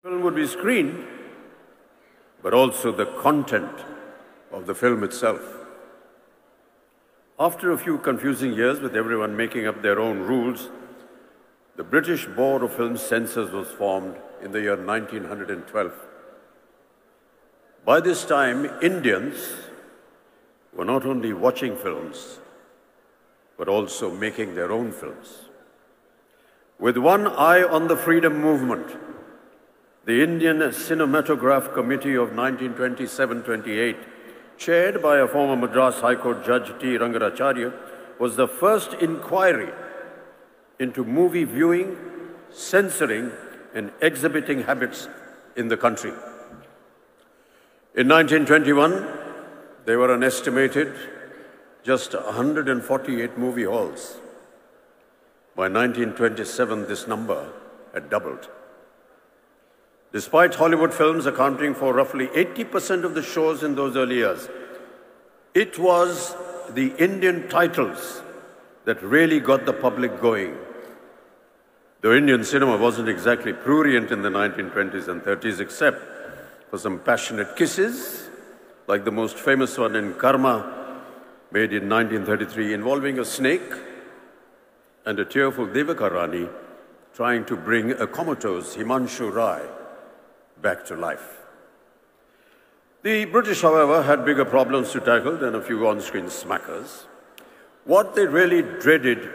film would be screened, but also the content of the film itself. After a few confusing years with everyone making up their own rules, the British Board of Film Censors was formed in the year 1912. By this time, Indians were not only watching films, but also making their own films. With one eye on the freedom movement, the Indian Cinematograph Committee of 1927-28, chaired by a former Madras High Court Judge T. Rangaracharya, was the first inquiry into movie viewing, censoring, and exhibiting habits in the country. In 1921, there were an estimated just 148 movie halls. By 1927, this number had doubled. Despite Hollywood films accounting for roughly 80% of the shows in those early years, it was the Indian titles that really got the public going. Though Indian cinema wasn't exactly prurient in the 1920s and 30s, except for some passionate kisses, like the most famous one in Karma, made in 1933, involving a snake and a tearful Devaka Rani trying to bring a comatose Himanshu Rai back to life. The British, however, had bigger problems to tackle than a few on-screen smackers. What they really dreaded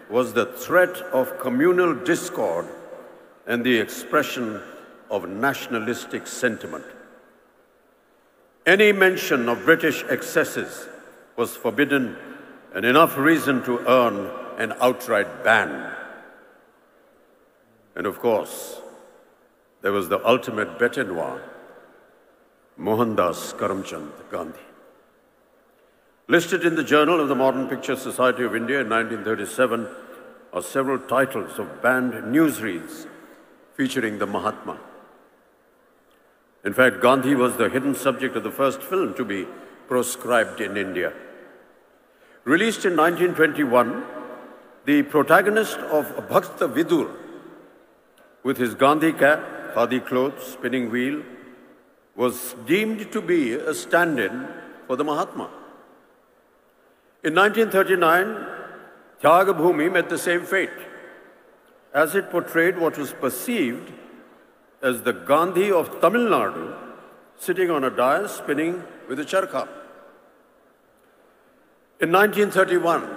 was the threat of communal discord and the expression of nationalistic sentiment. Any mention of British excesses was forbidden, and enough reason to earn an outright ban. And of course, there was the ultimate bête noire, Mohandas Karamchand Gandhi. Listed in the Journal of the Modern Picture Society of India in 1937 are several titles of banned newsreels featuring the Mahatma. In fact, Gandhi was the hidden subject of the first film to be proscribed in India. Released in 1921, the protagonist of Bhakta Vidur, with his Gandhi cap, khadi clothes, spinning wheel, was deemed to be a stand-in for the Mahatma. In 1939, Tyag Bhumi met the same fate, as it portrayed what was perceived as the Gandhi of Tamil Nadu sitting on a dais spinning with a charkha. In 1931,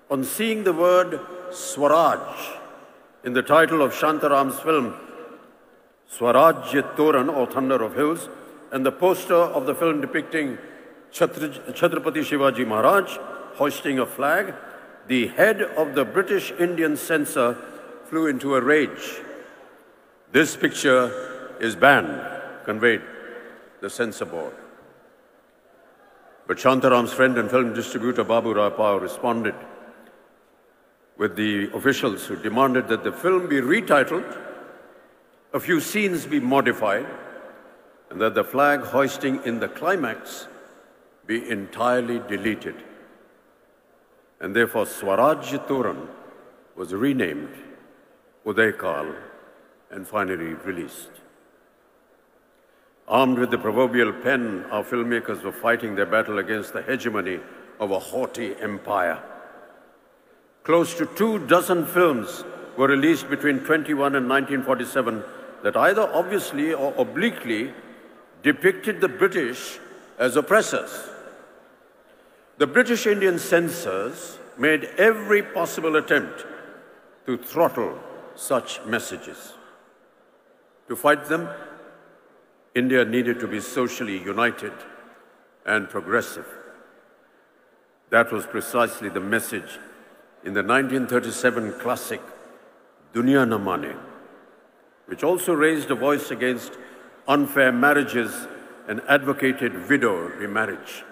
on seeing the word Swaraj in the title of Shantaram's film Swarajya Toran, or Thunder of Hills, and the poster of the film depicting Chhatrapati Shivaji Maharaj hoisting a flag, the head of the British Indian censor flew into a rage. This picture is banned, conveyed the censor board. But Shantaram's friend and film distributor Babu Rai Pao responded with the officials who demanded that the film be retitled, a few scenes be modified, and that the flag hoisting in the climax be entirely deleted. And therefore Swarajya Toran was renamed Udaykal and finally released. Armed with the proverbial pen, our filmmakers were fighting their battle against the hegemony of a haughty empire. Close to 24 films were released between 1921 and 1947 that either obviously or obliquely depicted the British as oppressors. The British Indian censors made every possible attempt to throttle such messages. To fight them, India needed to be socially united and progressive. That was precisely the message in the 1937 classic Duniya Na Mane, which also raised a voice against unfair marriages and advocated widow remarriage.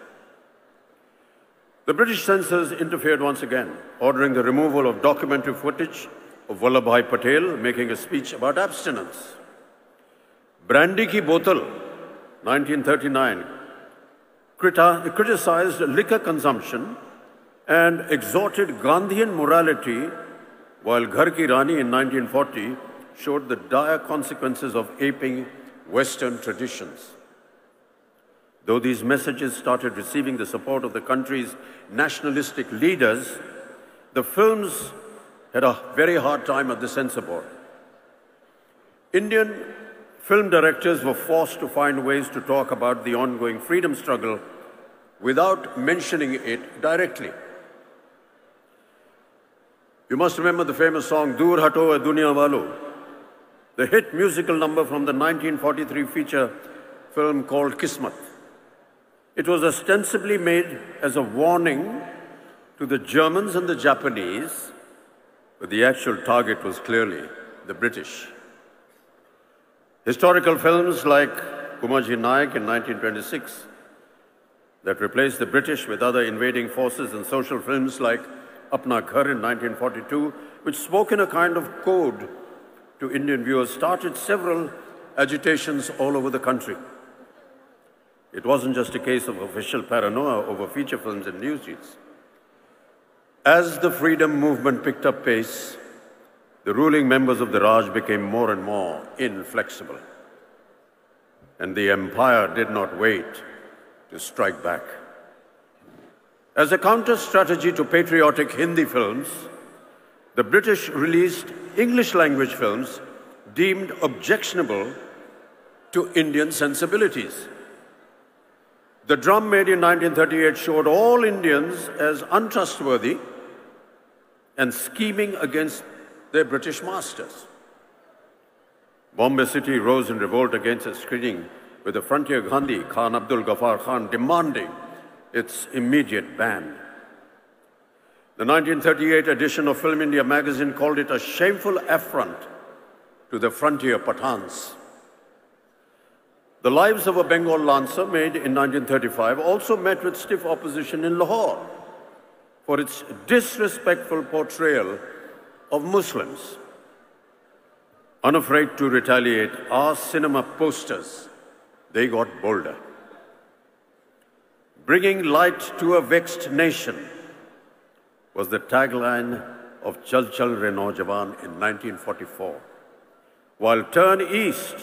The British censors interfered once again, ordering the removal of documentary footage of Vallabhbhai Patel making a speech about abstinence. Brandy Ki Botal, 1939, criticized liquor consumption and exhorted Gandhian morality, while Ghar Ki Rani in 1940 showed the dire consequences of aping Western traditions. Though these messages started receiving the support of the country's nationalistic leaders, the films had a very hard time at the censor board. Indian film directors were forced to find ways to talk about the ongoing freedom struggle without mentioning it directly. You must remember the famous song Dur Hato Hai Duniya Walo, the hit musical number from the 1943 feature film called Kismat. It was ostensibly made as a warning to the Germans and the Japanese, but the actual target was clearly the British. Historical films like Kumaji Naik in 1926 that replaced the British with other invading forces, and social films like Apna Ghar in 1942, which spoke in a kind of code to Indian viewers, started several agitations all over the country. It wasn't just a case of official paranoia over feature films and newsreels. As the freedom movement picked up pace, the ruling members of the Raj became more and more inflexible. And the empire did not wait to strike back. As a counter-strategy to patriotic Hindi films, the British released English-language films deemed objectionable to Indian sensibilities. The Drum made in 1938 showed all Indians as untrustworthy and scheming against their British masters. Bombay City rose in revolt against its screening, with the frontier Gandhi, Khan Abdul Ghaffar Khan, demanding its immediate ban. The 1938 edition of Film India magazine called it a shameful affront to the frontier Pathans. The Lives of a Bengal Lancer, made in 1935, also met with stiff opposition in Lahore for its disrespectful portrayal of Muslims. Unafraid to retaliate, our cinema posters, they got bolder. Bringing light to a vexed nation was the tagline of Chal Chal Re Naujawan in 1944. While Turn East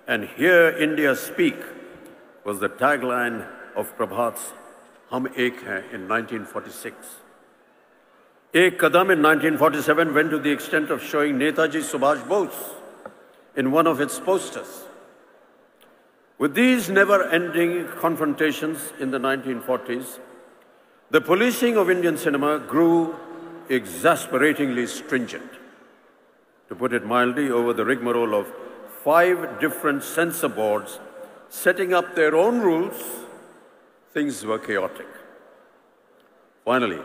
and Hear India Speak was the tagline of Prabhat's Hum Ek Hain in 1946. Ek Kadam in 1947 went to the extent of showing Netaji Subhash Bose in one of its posters. With these never-ending confrontations in the 1940s, the policing of Indian cinema grew exasperatingly stringent. To put it mildly, over the rigmarole of 5 different censor boards setting up their own rules, things were chaotic. Finally,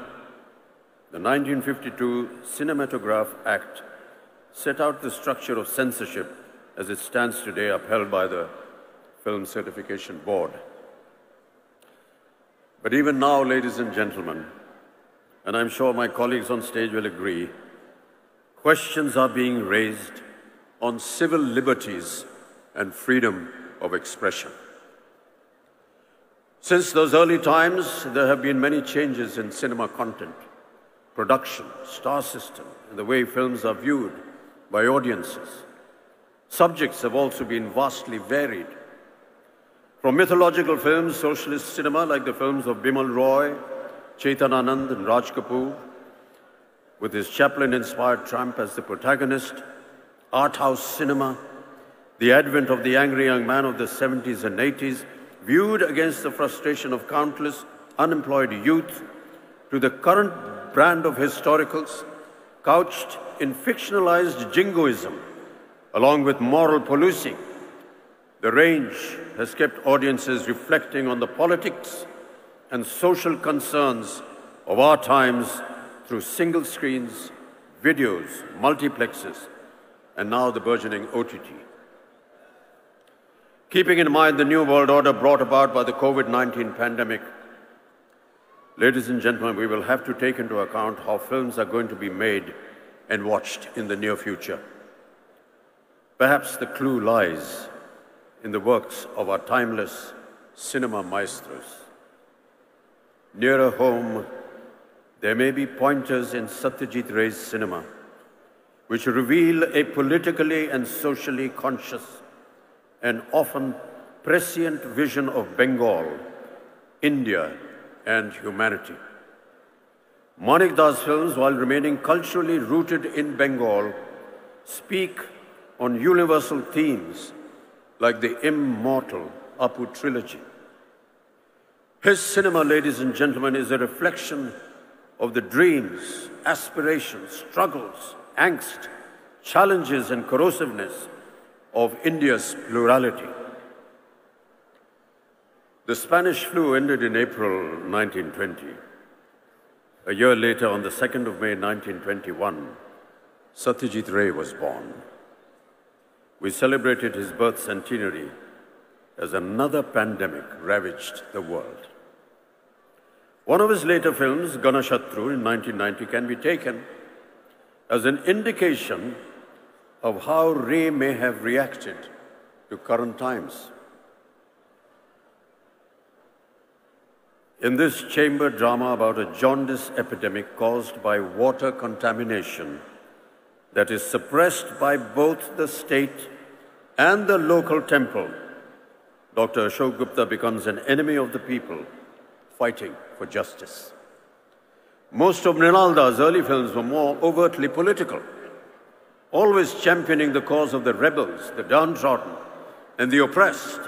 the 1952 Cinematograph Act set out the structure of censorship as it stands today, upheld by the Film Certification Board. But even now, ladies and gentlemen, and I'm sure my colleagues on stage will agree, questions are being raised on civil liberties and freedom of expression. Since those early times, there have been many changes in cinema content, production, star system, and the way films are viewed by audiences. Subjects have also been vastly varied. From mythological films, socialist cinema like the films of Bimal Roy, Chetan Anand and Raj Kapoor, with his Chaplin-inspired tramp as the protagonist, art house cinema, the advent of the angry young man of the 70s and 80s, viewed against the frustration of countless unemployed youth, to the current brand of historicals, couched in fictionalized jingoism, along with moral policing. The range has kept audiences reflecting on the politics and social concerns of our times through single screens, videos, multiplexes, and now the burgeoning OTT. Keeping in mind the new world order brought about by the COVID-19 pandemic, ladies and gentlemen, we will have to take into account how films are going to be made and watched in the near future. Perhaps the clue lies in the works of our timeless cinema maestros. Nearer home, there may be pointers in Satyajit Ray's cinema, which reveal a politically and socially conscious and often prescient vision of Bengal, India, and humanity. Manik Das films, while remaining culturally rooted in Bengal, speak on universal themes like the immortal Apu trilogy. His cinema, ladies and gentlemen, is a reflection of the dreams, aspirations, struggles, angst, challenges, and corrosiveness of India's plurality. The Spanish flu ended in April 1920. A year later, on the 2nd of May 1921, Satyajit Ray was born. We celebrated his birth centenary as another pandemic ravaged the world. One of his later films, Ganashatru in 1990, can be taken as an indication of how Ray may have reacted to current times. In this chamber drama about a jaundice epidemic caused by water contamination that is suppressed by both the state and the local temple, Dr. Ashok Gupta becomes an enemy of the people fighting for justice. Most of Mrinalda's early films were more overtly political, always championing the cause of the rebels, the downtrodden, and the oppressed.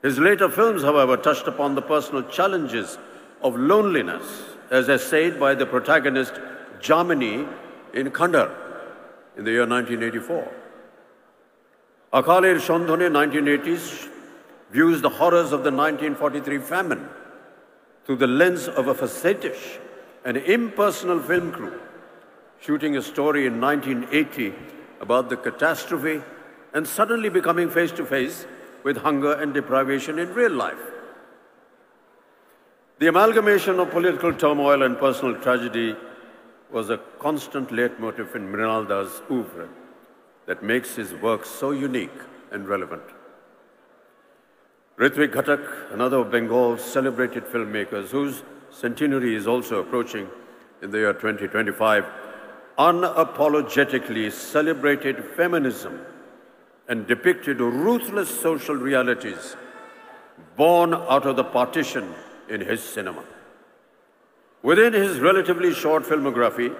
His later films, however, touched upon the personal challenges of loneliness, as essayed by the protagonist Jamini in Khandar in the year 1984. Akaler Shondhone, 1980s, views the horrors of the 1943 famine through the lens of a facetious and impersonal film crew, shooting a story in 1980 about the catastrophe and suddenly becoming face to face with hunger and deprivation in real life. The amalgamation of political turmoil and personal tragedy was a constant leitmotif in Mrinalda's oeuvre that makes his work so unique and relevant. Ritwik Ghatak, another of Bengal's celebrated filmmakers, whose centenary is also approaching in the year 2025, unapologetically celebrated feminism and depicted ruthless social realities born out of the partition in his cinema. Within his relatively short filmography,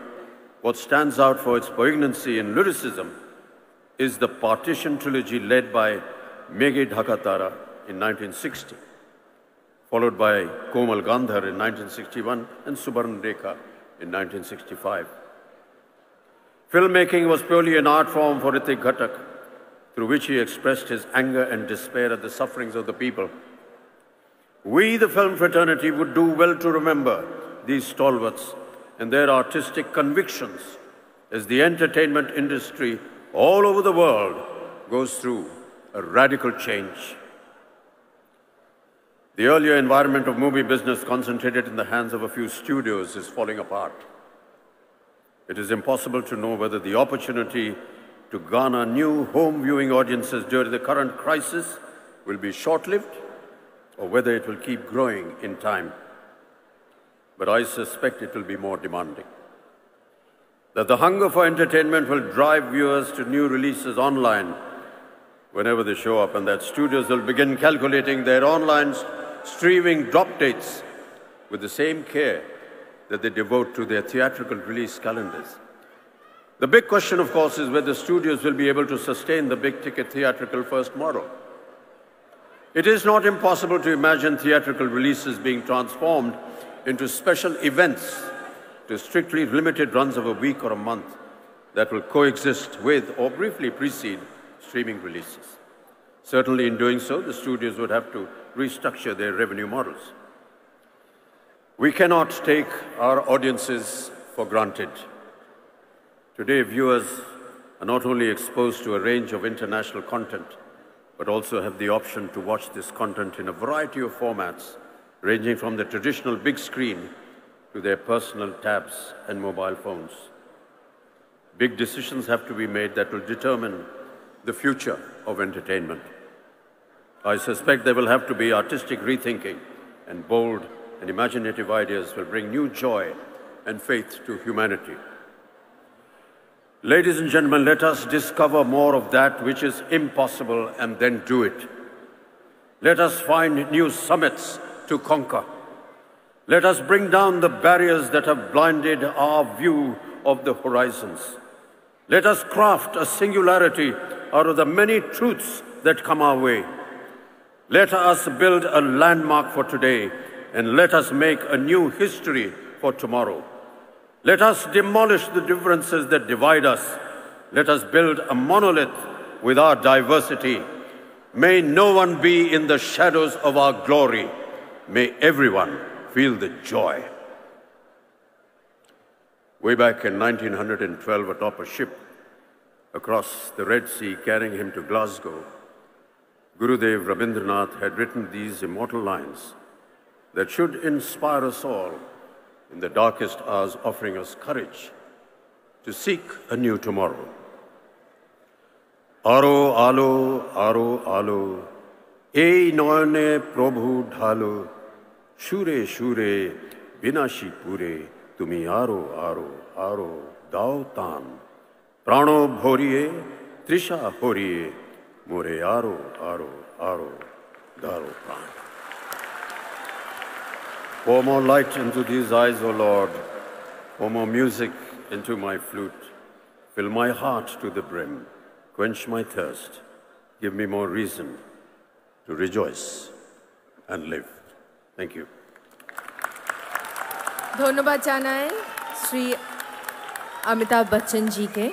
what stands out for its poignancy and lyricism is the Partition trilogy led by Meghe Dhakatara in 1960, followed by Komal Gandhar in 1961 and Subarn Rekha in 1965. Filmmaking was purely an art form for Ritwik Ghatak, through which he expressed his anger and despair at the sufferings of the people. We, the film fraternity, would do well to remember these stalwarts and their artistic convictions as the entertainment industry all over the world goes through a radical change. The earlier environment of movie business concentrated in the hands of a few studios is falling apart. It is impossible to know whether the opportunity to garner new home viewing audiences during the current crisis will be short-lived or whether it will keep growing in time. But I suspect it will be more demanding. That the hunger for entertainment will drive viewers to new releases online whenever they show up, and that studios will begin calculating their online streaming drop dates with the same care that they devote to their theatrical release calendars. The big question, of course, is whether studios will be able to sustain the big-ticket theatrical first model. It is not impossible to imagine theatrical releases being transformed into special events to strictly limited runs of a week or a month that will coexist with or briefly precede streaming releases. Certainly in doing so, the studios would have to restructure their revenue models. We cannot take our audiences for granted. Today, viewers are not only exposed to a range of international content, but also have the option to watch this content in a variety of formats, ranging from the traditional big screen to their personal tabs and mobile phones. Big decisions have to be made that will determine the future of entertainment. I suspect there will have to be artistic rethinking, and bold and imaginative ideas will bring new joy and faith to humanity. Ladies and gentlemen, let us discover more of that which is impossible and then do it. Let us find new summits to conquer. Let us bring down the barriers that have blinded our view of the horizons. Let us craft a singularity out of the many truths that come our way. Let us build a landmark for today, and let us make a new history for tomorrow. Let us demolish the differences that divide us. Let us build a monolith with our diversity. May no one be in the shadows of our glory. May everyone feel the joy. Way back in 1912, atop a ship across the Red Sea carrying him to Glasgow, Gurudev Rabindranath had written these immortal lines that should inspire us all in the darkest hours, offering us courage to seek a new tomorrow. Aro alo, aro alo, ei noyone prabhu dhalo, shure shure, binashi pure, tumi aro aro aro, dao tan, prano bhoriye, trisha horiye, more aro aro aro, daro pran. Pour more light into these eyes, O Lord. Pour more music into my flute. Fill my heart to the brim. Quench my thirst. Give me more reason to rejoice and live. Thank you. धन्यवाद जानाएं श्री अमिताभ बच्चन जी के